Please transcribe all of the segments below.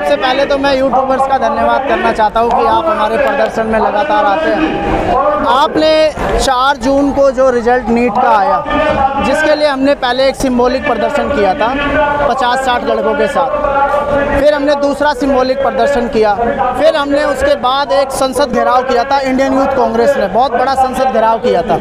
सबसे पहले तो मैं यूट्यूबर्स का धन्यवाद करना चाहता हूं कि आप हमारे प्रदर्शन में लगातार आते हैं। आपने 4 जून को जो रिज़ल्ट नीट का आया, जिसके लिए हमने पहले एक सिंबॉलिक प्रदर्शन किया था 50-60 लड़कों के साथ, फिर हमने दूसरा सिंबॉलिक प्रदर्शन किया, फिर हमने उसके बाद एक संसद घेराव किया था। इंडियन यूथ कांग्रेस ने बहुत बड़ा संसद घेराव किया था।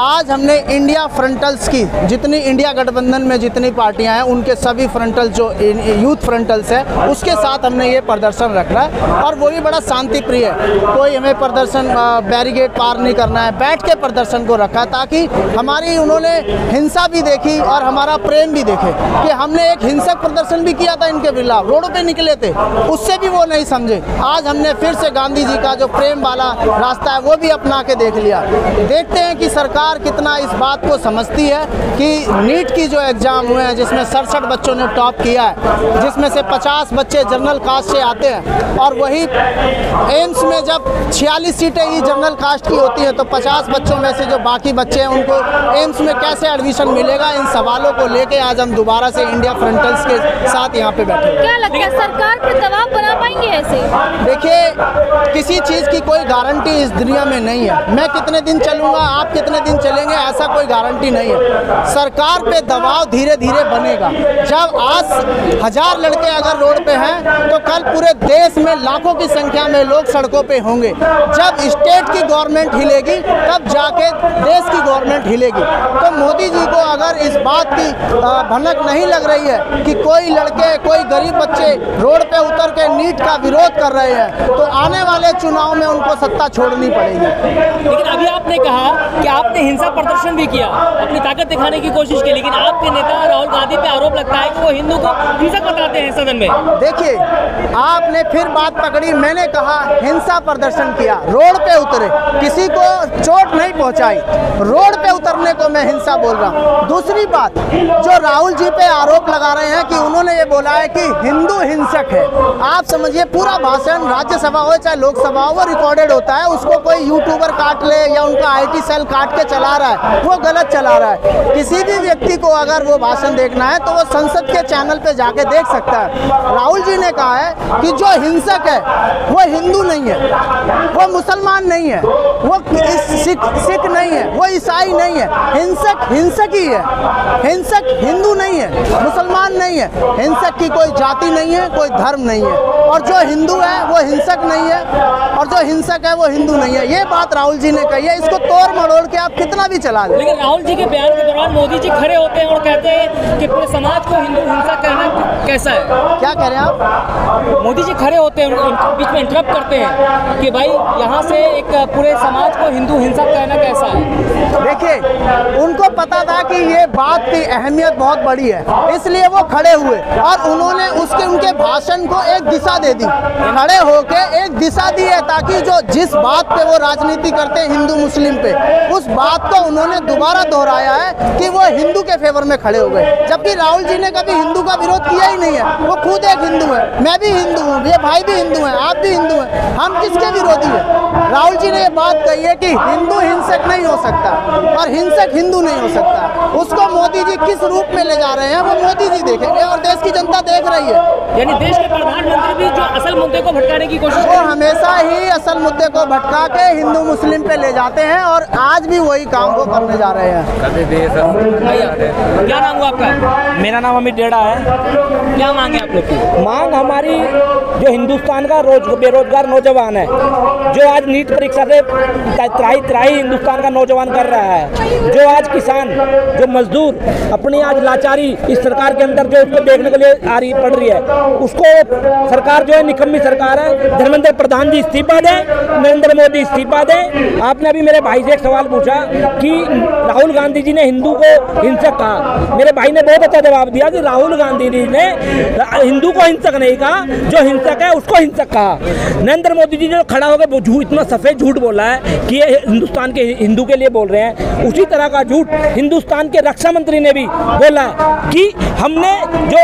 आज हमने इंडिया फ्रंटल्स की, जितनी इंडिया गठबंधन में जितनी पार्टियां हैं उनके सभी फ्रंटल जो यूथ फ्रंटल्स है उसके साथ हमने ये प्रदर्शन रखना है, और वो भी बड़ा शांति प्रिय है। कोई हमें प्रदर्शन बैरिकेड पार नहीं करना है, बैठ के प्रदर्शन को रखा ताकि हमारी उन्होंने हिंसा भी देखी और हमारा प्रेम भी देखे कि हमने एक हिंसक प्रदर्शन भी किया था इनके खिलाफ, रोडों पे निकले थे, उससे भी वो नहीं समझे। आज हमने फिर से गांधी जी का जो प्रेम वाला रास्ता है वो भी अपना के देख लिया। देखते हैं कि सरकार कितना इस बात को समझती है कि नीट की जो एग्ज़ाम हुए हैं जिसमें 67 बच्चों ने टॉप किया है, जिसमें से 50 बच्चे जनरल कास्ट से आते हैं, और वही एम्स में जब 46 सीटें ही जनरल कास्ट की होती हैं तो 50 बच्चों में से जो बाकी बच्चे हैं उनको एम्स में कैसे एडमिशन मिलेगा, इन सवालों को लेके आज हम दोबारा से इंडिया फ्रंटल्स के साथ यहाँ पे बैठे। क्या लगता है सरकार पर दबाव बना पाएंगे ऐसे? देखिए, किसी चीज़ की कोई गारंटी इस दुनिया में नहीं है। मैं कितने दिन चलूँगा, आप कितने दिन चलेंगे, ऐसा कोई गारंटी नहीं है। सरकार पे दबाव धीरे धीरे बनेगा। जब आज 1000 लड़के अगर रोड पे हैं तो कल पूरे देश में लाखों की संख्या में लोग सड़कों पे होंगे। जब स्टेट की गवर्नमेंट हिलेगी तब जाके देश की गवर्नमेंट हिलेगी। तो मोदी जी को अगर इस बात की भनक नहीं लग रही है कि कोई लड़के, कोई गरीब बच्चे रोड पे उतर के नीट का विरोध कर रहे हैं, तो आने वाले चुनाव में उनको सत्ता छोड़नी पड़ेगी। लेकिन अभी आपने कहा कि आपने हिंसा प्रदर्शन भी किया, अपनी ताकत दिखाने की कोशिश की, लेकिन आपके नेता राहुल गांधी पे आरोप लगता है कि वो हिंदू को हिंसक बताते हैं सदन में। देखिए, आपने फिर बात पकड़ी। मैंने कहा हिंसा प्रदर्शन किया, रोड पे उतरे, किसी को चोट नहीं पहुंचाई, रोड पे उतरने को मैं हिंसा बोल रहा हूँ। दूसरी बात, जो राहुल जी पे आरोप लगा रहे हैं कि उन्होंने ये बोला है कि हिंदू हिंसक है, आप समझिए पूरा भाषण राज्यसभा हो चाहे लोकसभा हो वो रिकॉर्डेड होता है, उसको कोई यूट्यूबर काट ले या उनका IT सेल काट के चला रहा है, वो गलत चला रहा है। किसी भी व्यक्ति को अगर वो भाषण देखना है तो वो संसद के चैनल पे जाके देख सकता है। राहुल जी ने कहा है कि जो हिंसक है वो हिंदू नहीं है, वो मुसलमान नहीं है, वो सिख नहीं है, वो ईसाई नहीं है। हिंसक हिंसक ही है, हिंसक हिंदू नहीं है, मुसलमान नहीं है। हिंसक की कोई जाति नहीं है, कोई धर्म नहीं है, और जो हिंदू है वो हिंसक नहीं है, और जो हिंसक है वो हिंदू नहीं है। ये बात राहुल जी ने कही है, इसको तोड़ मरोड़ के आप कितना भी चला दें। लेकिन राहुल जी के बयान के दौरान मोदी जी खड़े होते हैं और कहते हैं कि पूरे समाज को हिंदू हिंसा कहना कैसा है? क्या कह रहे हैं आप? मोदी जी खड़े होते हैं, बीच में इंटरप्ट करते हैं कि भाई यहाँ से एक पूरे समाज को हिंदू हिंसा कहना कैसा है? देखिए, उनको पता था कि ये बात की अहमियत बहुत बड़ी है, इसलिए वो खड़े हुए और उन्होंने उनके भाषण को एक दिशा दे दी, खड़े होके एक दिशा दी है, ताकि जो जिस बात पे वो राजनीति करते हैं हिंदू मुस्लिम पे, उस बात को उन्होंने दोबारा दोहराया है कि वो हिंदू के फेवर में खड़े हो गए। जबकि राहुल जी ने कभी हिंदू का विरोध किया ही नहीं है, वो खुद एक हिंदू है, मैं भी हिंदू हूँ, ये भाई भी हिंदू हैं, आप भी हिंदू हैं, हम किसके विरोधी हैं? राहुल जी ने ये बात कही है कि हिंदू हिंसक नहीं हो सकता और हिंसक हिंदू नहीं हो सकता। उसको मोदी जी किस रूप में ले जा रहे हैं वो मोदी जी देखेंगे और देश की जनता देख रही है। यानी देश के प्रधानमंत्री भी जो असल मुद्दे को भटकाने की कोशिश, वो हमेशा ही असल मुद्दे को भटका के हिंदू मुस्लिम पे ले जाते हैं, और आज भी वही काम वो करने जा रहे हैं। क्या नाम हुआ आपका? मेरा नाम अमित डेढ़ा है। क्या मांगे आप लोग की? मांग हमारी, जो हिंदुस्तान का बेरोजगार नौजवान है, जो आज नीट परीक्षा से त्राही हिंदुस्तान का नौजवान कर रहा है, जो आज किसान, जो मजदूर अपनी आज लाचारी इस सरकार के अंदर जो उसको देखने के लिए पड़ रही है, उसको सरकार जो है निकम्मी सरकार है। धर्मेंद्र प्रधान जी इस्तीफा दें, नरेंद्र मोदी इस्तीफा दें। आपने अभी मेरे भाई से एक सवाल पूछा कि राहुल गांधी जी ने हिंदू को हिंसक कहा, मेरे भाई ने बहुत अच्छा जवाब दिया कि राहुल गांधी जी ने हिंदू को हिंसक नहीं कहा, जो हिंसक है उसको हिंसक कहा। नरेंद्र मोदी जी जो खड़ा होकर इतना सफेद झूठ बोला है कि ये हिंदुस्तान के हिंदू के लिए बोल रहे हैं, उसी तरह का झूठ हिंदुस्तान के रक्षा मंत्री ने भी बोला है कि हमने जो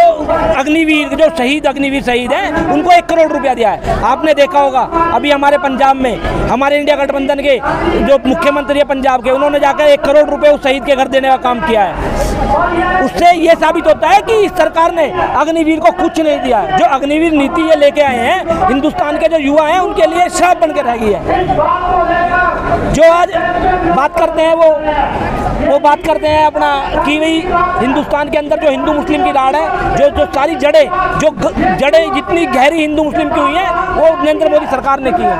अग्निवीर, जो अग्निवीर शहीद है, उनको 1 करोड़ रुपया दिया है। आपने देखा होगा अभी हमारे पंजाब में हमारे इंडिया गठबंधन के जो मुख्यमंत्री है पंजाब के, उन्होंने जाकर 1 करोड़ रुपए उस शहीद के घर देने का काम किया है। उससे ये साबित होता है कि इस सरकार ने अग्निवीर को कुछ नहीं दिया है। जो अग्निवीर नीति ये लेके आए हैं, हिंदुस्तान के जो युवा हैं उनके लिए श्राप बन के रह गई है। जो आज बात करते हैं वो बात करते हैं अपना कि भाई हिंदुस्तान के अंदर जो हिंदू मुस्लिम की राड़ है, जो सारी जड़ें जितनी गहरी हिंदू मुस्लिम की हुई है वो नरेंद्र मोदी सरकार ने की है।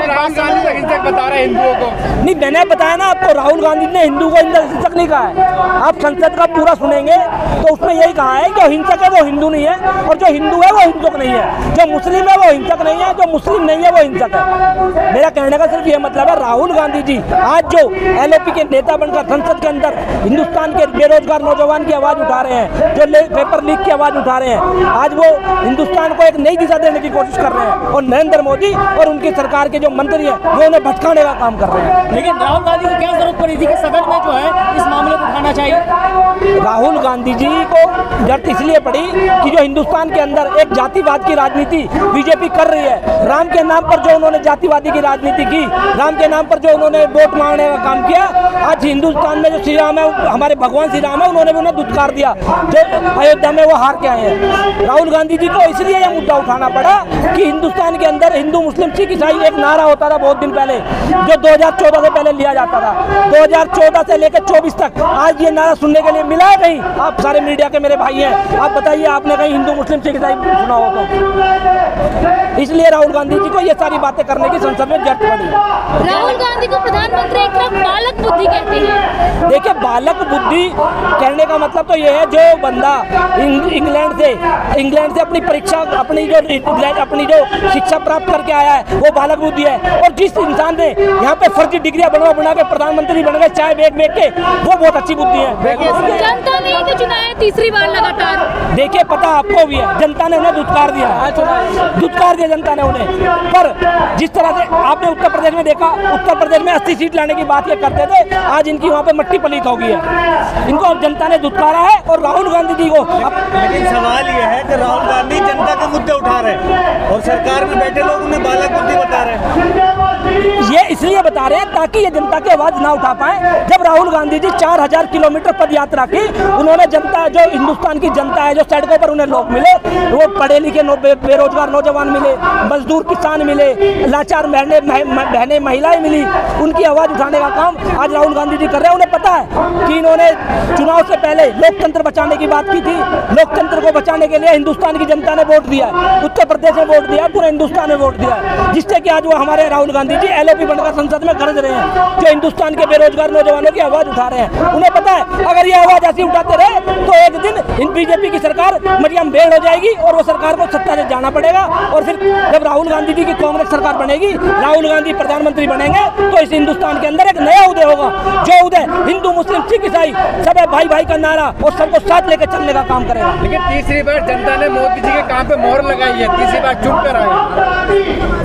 राहुल गांधी हिंसक बता रहे हिंदुओं को। नहीं, मैंने बताया ना आपको, राहुल गांधी ने हिंदू को हिंसक नहीं कहा है। आप संसद का पूरा सुनेंगे तो उसमें यही कहा है कि जो हिंसक है वो हिंदू नहीं है और जो हिंदू है वो हिंसक नहीं है, जो मुस्लिम है वो हिंसक नहीं है, जो मुस्लिम नहीं है वो हिंसक है। मेरा कहने का सिर्फ ये मतलब है, राहुल गांधी जी आज जो एलओपी के नेता बनकर संसद के अंदर हिंदुस्तान के बेरोजगार नौजवान की आवाज उठा रहे हैं, जो पेपर लीक की आवाज उठा रहे हैं, आज वो हिंदुस्तान को एक नई दिशा देने की कोशिश कर रहे हैं और नरेंद्र मोदी और उनकी सरकार के जो मंत्री हैं वो उन्हें भटकाने का काम कर रहे हैं। लेकिन राहुल गांधी को क्या जरूरत पड़ी थी कि सदन में जो है इस मामले को उठाना चाहिए? राहुल गांधी जी को जरूरत इसलिए पड़ी कि जो हिंदुस्तान के अंदर एक जातिवाद की राजनीति बीजेपी कर रही है, राम के नाम पर जो उन्होंने जातिवादी की राजनीति की, राम के नाम पर जो उन्होंने वोट मांगने का काम किया, आज हिंदुस्तान में जो श्री राम है, हमारे भगवान श्री राम है, उन्होंने भी उन्हें दुत्कार दिया, जो अयोध्या में वो हार के आए हैं। राहुल गांधी जी को इसलिए यह मुद्दा उठाना पड़ा कि हिंदुस्तान के अंदर हिंदू मुस्लिम सिख ईसाई एक नारा होता था बहुत दिन पहले, जो 2014 से पहले लिया जाता था, 2014 से लेकर 24 तक आज ये नारा सुनने के लिए मिला है कहीं? आप सारे मीडिया के मेरे भाई हैं, आप बताइए आपने कहीं हिंदू मुस्लिम सिख ईसाई सुना हो तो? इसलिए राहुल गांधी जी को ये सारी बातें करने की संसद में जरूरत पड़ी। राहुल गांधी को प्रधानमंत्री एक तरफ बालक बुद्धि कहते हैं। देखिए, बालक बुद्धि कहने का मतलब तो ये है, जो बंदा इंग्लैंड से अपनी परीक्षा अपनी जो शिक्षा प्राप्त करके आया है वो बालक बुद्धि है, और जिस इंसान ने यहाँ पे फर्जी डिग्रियां बना के प्रधानमंत्री बन गए चाय बेच के, वो बहुत अच्छी बुद्धि है। जनता ने ही चुनाया तीसरी बार लगातार। देखिए, पता आपको भी है, जनता ने उन्हें दुत्कार दिया जनता ने उन्हें। पर जिस तरह से आपने उत्तर प्रदेश में देखा, उत्तर प्रदेश में 80 सीट लाने की बात ये करते थे, आज इनकी वहाँ पे मट्टी पलीत हो गई है। इनको जनता ने दुत्कारा है और राहुल गांधी जी को। लेकिन सवाल ये है कि राहुल गांधी जनता के मुद्दे उठा रहे हैं और सरकार में बैठे लोग उन्हें बालक बुद्धि बता रहे हैं। ये इसलिए बता रहे हैं ताकि ये जनता की आवाज ना उठा पाए। जब राहुल गांधी जी 4000 किलोमीटर पद यात्रा की, उन्होंने जनता, जो हिंदुस्तान की जनता है, जो सड़कों पर उन्हें लोग मिले, वो पढ़े लिखे बेरोजगार नौजवान मिले, मजदूर किसान मिले, लाचार बहनें महिलाएं मिली, उनकी आवाज उठाने का काम आज राहुल गांधी जी कर रहे हैं। उन्हें पता है कि इन्होंने चुनाव से पहले लोकतंत्र बचाने की बात की थी, लोकतंत्र को बचाने के लिए हिंदुस्तान की जनता ने वोट दिया है, उत्तर प्रदेश में वोट दिया, पूरे हिंदुस्तान में वोट दिया है, जिससे कि आज वो हमारे राहुल गांधी जी एलओपी बनकर संसद में गरज रहे हैं, जो हिंदुस्तान के बेरोजगार नौजवानों की आवाज उठा रहे हैं। उन्हें पता है अगर ये आवाज ऐसी उठाते रहे तो एक दिन बीजेपी की सरकार मरियम बेड़ हो जाएगी और वो सरकार को सत्ता से जाना पड़ेगा, और फिर जब राहुल गांधी जी की कांग्रेस सरकार बनेगी, राहुल गांधी प्रधानमंत्री बनेंगे, तो इस हिंदुस्तान के अंदर एक नया उदय होगा, जो उदय हिंदू मुस्लिम सिख ईसाई सब भाई भाई का नारा और सबको साथ लेकर चलने का काम करेगा। लेकिन तीसरी बार जनता ने मोदी जी के काम पे मोहर लगाई है, तीसरी बार चुप कर आए।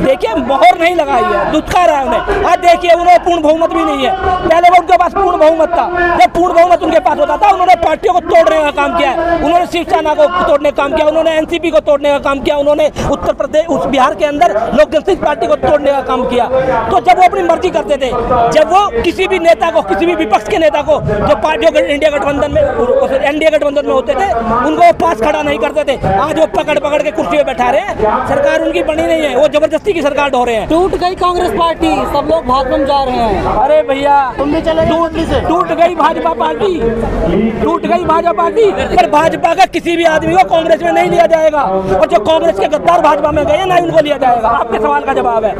देखिए, मोहर नहीं लगाई है, दुत्कार है उन्हें। आज देखिए, उन्हें पूर्ण बहुमत भी नहीं है। पहले वो उनके पास पूर्ण बहुमत था, जब पूर्ण बहुमत उनके पास होता था, उन्होंने पार्टियों को तोड़ने का काम किया है, उन्होंने शिवसेना को तोड़ने का काम किया, उन्होंने एनसीपी को तोड़ने का काम किया, उन्होंने उत्तर प्रदेश बिहार के अंदर लोक जनशक्ति पार्टी को तोड़ने का काम किया। तो जब वो अपनी मर्जी करते थे, जब वो किसी भी नेता को, किसी भी विपक्ष के नेता को, जो पार्टियों इंडिया गठबंधन में, एनडीए गठबंधन में होते थे, उनको वो पास खड़ा नहीं करते थे। आज वो पकड़ के कुर्सी पे बैठा रहे हैं, सरकार उनकी बनी नहीं है, वो जबरदस्ती की सरकार ढो रहे हैं। टूट गई कांग्रेस पार्टी, सब लोग भाजपा में जा रहे हैं। अरे भैया, टूट गई भाजपा पार्टी, टूट गई भाजपा पार्टी, पर भाजपा का किसी भी आदमी को कांग्रेस में नहीं लिया जाएगा, और जो कांग्रेस के गद्दार भाजपा में गए ना, उनको लिया जाएगा। आपके सवाल का जवाब है।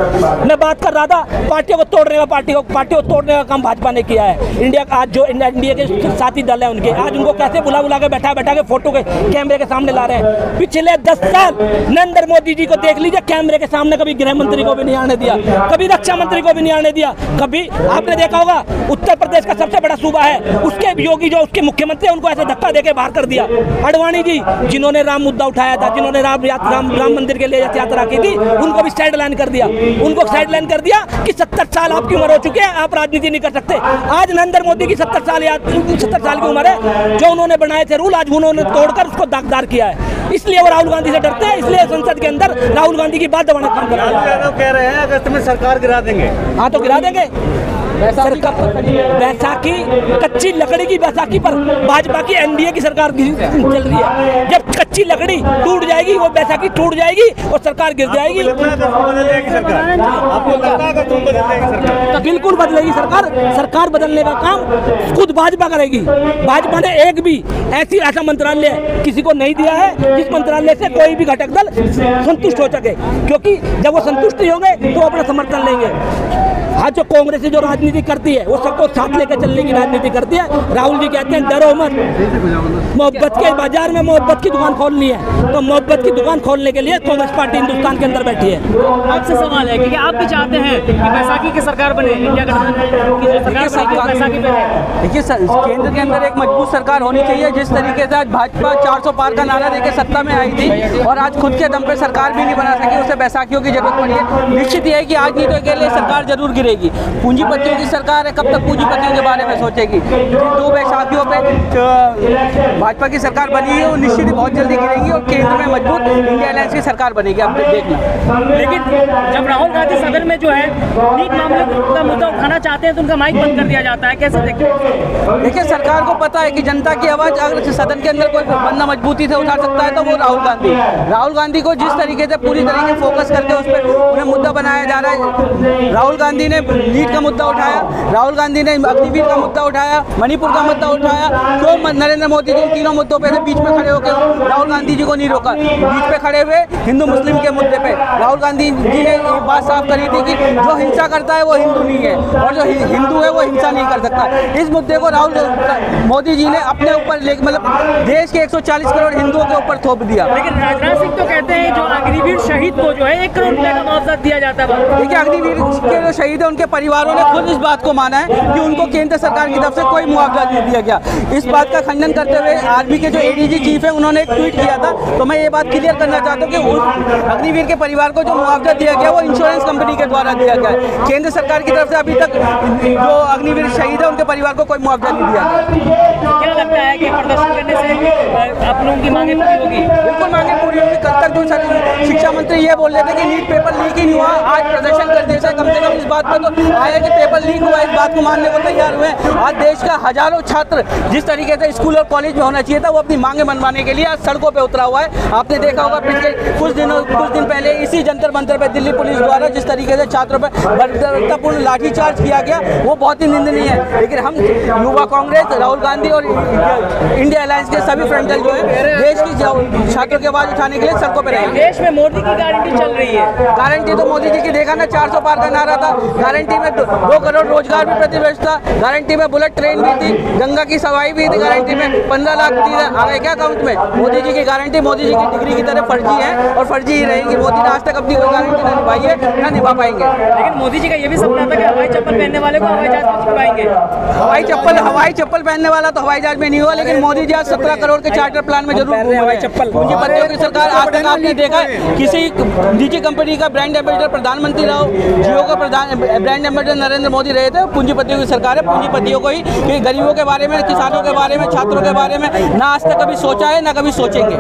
मैं बात कर रहा था पार्टियों को तोड़ने का, पार्टी को तोड़ने का काम भाजपा ने किया है। इंडिया का आज जो इंडिया के साथी दल है उनके, आज उनको कैसे बुला के बैठा के फोटो के कैमरे के सामने ला रहे हैं। पिछले 10 साल नरेंद्र मोदी जी को देख लीजिए, कैमरे के सामने कभी गृह मंत्री को भी नहीं आने दिया, कभी रक्षा मंत्री को भी नहीं आने दिया। कभी आपने देखा होगा, उत्तर प्रदेश का सबसे बड़ा सूबा है, उसके योगी जो उसके मुख्यमंत्री है, उनको ऐसे धक्का देके बाहर कर दिया। अडवाणी जी, जिन्होंने राम मुद्दा उठाया था, जिन्होंने राम मंदिर के लिए यात्रा की थी, उनको भी साइडलाइन कर दिया, उनको साइडलाइन कर दिया कि 70 साल आपकी उम्र हो चुकी है, आप राजनीति नहीं कर सकते। आज नरेंद्र मोदी की 70 साल की उम्र है, जो उन्होंने बनाए थे रूल, आज उन्होंने तोड़कर उसको दागदार किया है। इसलिए वो राहुल गांधी से डरते हैं, इसलिए संसद के अंदर राहुल गांधी की बात दबाने का काम कर रहे हैं। कह रहे हैं अगस्त में सरकार गिरा देंगे। हाँ, तो गिरा देंगे। बैसाखी कच्ची लकड़ी की बैसाखी पर भाजपा की एनडीए की सरकार चल रही है। जब कच्ची लकड़ी टूट जाएगी, वो बैसाखी टूट जाएगी और सरकार गिर जाएगी। तो बिल्कुल बदलेगी सरकार। सरकार बदलने का काम खुद भाजपा करेगी। भाजपा ने एक भी ऐसा मंत्रालय किसी को नहीं दिया है जिस मंत्रालय से कोई भी घटक दल संतुष्ट हो सके, क्योंकि जब वो संतुष्ट नहीं होंगे तो अपना समर्थन लेंगे। आज जो कांग्रेस जो राजनीति करती है वो सबको साथ लेकर चलने की राजनीति करती है। राहुल जी कहते हैं डरो मत, मोहब्बत के बाजार में मोहब्बत की दुकान खोलनी है, तो मोहब्बत की दुकान खोलने के लिए कांग्रेस पार्टी हिंदुस्तान के अंदर बैठी है। आपसे सवाल है कि आप भी चाहते हैं कि बैसाखी की सरकार बने, इंडिया गठबंधन की सरकार बैसाखी पे है। देखिए केंद्र के अंदर एक मजबूत सरकार होनी चाहिए। जिस तरीके से आज भाजपा 400 पार का नारा देकर सत्ता में आई थी और आज खुद के दम पे सरकार भी नहीं बना सकी, उसे बैसाखियों की जरूरत पड़ी है। निश्चित ये है कि आज नहीं तो अकेले सरकार जरूर गिरेगी। पूंजीपतियों की सरकार है, कब तक पूंजीपतियों के बारे में सोचेगी। 2 बैसाखियों पे भाजपा की सरकार बनी है, वो निश्चित ही बहुत जल्दी गिरेगी और केंद्र में मजबूत इंडिया अलायंस की सरकार बनेगी। आप देखना। लेकिन जब राहुल गांधी सदन में जो है नीट मामले का मुद्दा उठाना चाहते हैं तो उनका माइक बंद कर दिया जाता है, कैसे देखते हैं? देखिए सरकार को पता है कि जनता की आवाज़ अगर सदन के अंदर कोई बंदा मजबूती से उठा सकता है तो वो राहुल गांधी को जिस तरीके से पूरी तरीके फोकस करके उस पर उन्हें मुद्दा बनाया जा रहा है। राहुल गांधी ने नीट का मुद्दा उठाया, राहुल गांधी ने अग्निवीर का मुद्दा उठाया, मणिपुर का मुद्दा उठाया। क्यों नरेंद्र मोदी जी तीनों मुद्दों पे बीच में खड़े होकर राहुल गांधी जी को नहीं रोका? बीच पे खड़े हुए हिंदू मुस्लिम के मुद्दे पे राहुल गांधी जी ने ये बात साफ करी थी कि जो हिंसा करता है वो हिंदू नहीं है और जो हिंदू है वो हिंसा नहीं कर सकता। इस मुद्दे को मोदी जी ने अपने ऊपर मतलब देश के 140 करोड़ हिंदुओं के ऊपर थोप दिया। लेकिन राजनाथ सिंह तो कहते हैं जो अग्निवीर शहीद को जो है 1 करोड़ रुपए का मुआवजा दिया जाता है। देखिए अग्निवीर के जो शहीद है उनके परिवारों ने खुद इस बात को माना है कि उनको केंद्र सरकार की तरफ से कोई मुआवजा नहीं दिया गया। इस बात का खंडन करते हुए आर्मी के जो एडीजी चीफ है उन्होंने एक ट्वीट किया था। तो मैं ये बात क्लियर करना चाहता हूँ कि उस अग्निवीर के परिवार को जो मुआवजा दिया गया वो इंश्योरेंस कंपनी के द्वारा दिया गया है। केंद्र सरकार की तरफ से अभी तक जो अग्निवीर शहीद है उनके परिवार को कोई मुआवजा नहीं दिया गया। क्या लगता है कि प्रदर्शन करने से आप लोगों की मांगे पूरी होगी? बिल्कुल मांगे पूरी होगी। कल तक जो शिक्षा मंत्री ये बोल रहे थे कि नीट पेपर लीक ही नहीं हुआ, आज प्रदर्शन करने से कम इस बात पर तो आया कि पेपर लीक हुआ, इस बात को मानने को तैयार हुए। आज देश का हजारों छात्र जिस तरीके से स्कूल और कॉलेज में होना चाहिए था वो अपनी मांगे मनवाने के लिए आज सड़कों पे उतरा हुआ है। आपने देखा होगा पिछले कुछ दिन पहले इसी जंतर मंतर पे दिल्ली पुलिस द्वारा जिस तरीके से छात्रों पर बर्बरतापूर्ण लाठीचार्ज किया गया वो बहुत ही निंदनीय है। लेकिन हम युवा कांग्रेस, राहुल गांधी और इंडिया अलायंस के सभी फ्रंटल जो है देश की छात्रों की आवाज उठाने के लिए सड़कों पर रहेंगे। देश में मोदी की गारंटी चल रही है। गारंटी तो मोदी जी की देखा ना, 400 पार का नारा था। गारंटी में 2 करोड़ रोजगार भी प्रतिवर्ष था। गारंटी में बुलेट ट्रेन भी थी, गंगा की सफाई भी थी। गारंटी में 15 लाख आ गए क्या अकाउंट में? मोदी जी की गारंटी मोदी जी की डिग्री की तरह फर्जी है और फर्जी ही रहेंगी। मोदी ने आज तक अपनी कोई गारंटी ना निभाई है ना निभा पाएंगे। लेकिन मोदी जी का ये भी सपना था कि हवाई चप्पल पहनने वाले को हवाई जहाज में छिपाएंगे। हवाई चप्पल पहनने वाला तो हवाई जहाज में नहीं हुआ, लेकिन मोदी जी आज 17 करोड़ के चार्टर प्लान में जरूर हवाई चप्पल। पूंजीपतियों की सरकार आज तक आपने देखा किसी निजी कंपनी का ब्रांड एम्बेसडर प्रधानमंत्री रहो, जियो का ब्रांड एम्बेसडर नरेंद्र मोदी रहे थे। पूंजीपतियों की सरकार है, पूंजीपतियों को ही कि गरीबों के बारे में, किसानों के बारे में, छात्रों के बारे में ना आज तक कभी सोचा है ना कभी सोचेंगे।